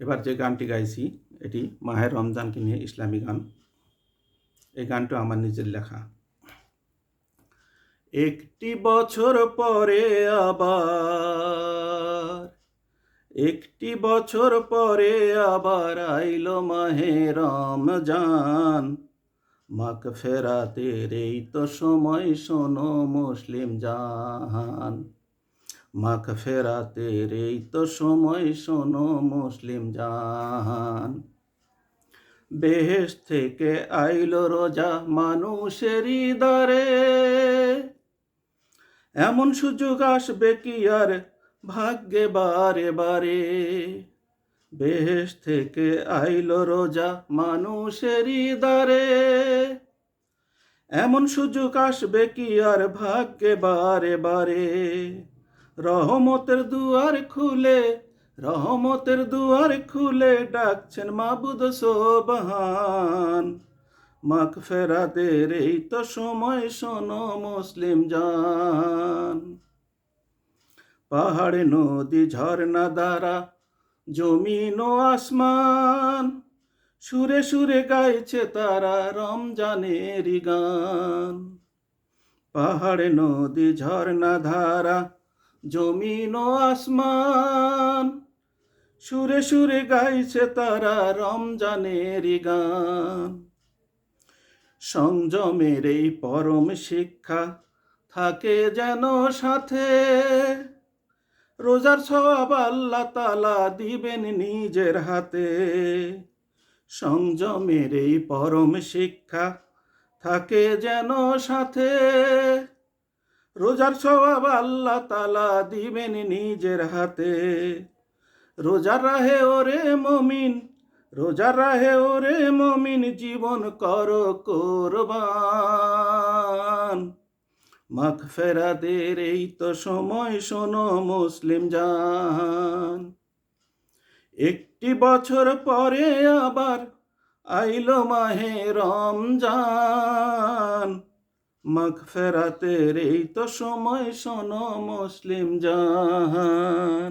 এবার যে গানটি গাইছি এটি মাহে রমজানকে নিয়ে ইসলামী গান। এই গানটা আমার নিজের লেখা। একটি বছর পরে আবার, একটি বছর পরে আবার আইলো মাহে রমজান। মাগফিরাতের এই তো সময় শোনো মুসলিম জাহান। মাগফিরাতের এই তো সময় শোনো মুসলিম জাহান। বেহেশত থেকে আইলো রোজা মানুষেরই দ্বারে, এমন সুযোগ আসবে কি আর ভাগ্যে বারে বারে। বেহেশত থেকে আইলো রোজা মানুষেরই দ্বারে, এমন সুযোগ আসবে কি আর ভাগ্যে বারে বারে। রহমতের দুয়ার খুলে, রহমতের দুয়ার খুলে ডাকছেন মাবুদ সোবহান। মাগফিরাতের এই তো সময় শোনো মুসলিম জান। পাহাড় নদী ঝর্ণা দ্বারা জমিন ও আসমান, সুরে সুরে গাইছে তারা রমজানেরই গান। পাহাড় নদী ঝর্ণা ধারা জমিন ও আসমান, সুরে সুরে গাইছে তারা রমজানেরই গান। সংযমের এই পরম শিক্ষা থাকে যেন সাথে, রোজার সওয়াব আল্লাহ তাআলা দিবেন নিজের হাতে। সংযমের এই পরম শিক্ষা থাকে যেন সাথে, রোজার সওয়াব আল্লাহ তাআলা দিবেন নিজের হাতে। রোজার রাহে ওরে মুমিন, রোজার রাহে ওরে মুমিন জীবন করো কোরবান। মাগফিরাতের এই তো সময় শোনো মুসলিম জান। একটি বছর পরে আবার আইলো মাহে রমজান। মাগফিরাতের এই তো সময় শোনো মুসলিম জান।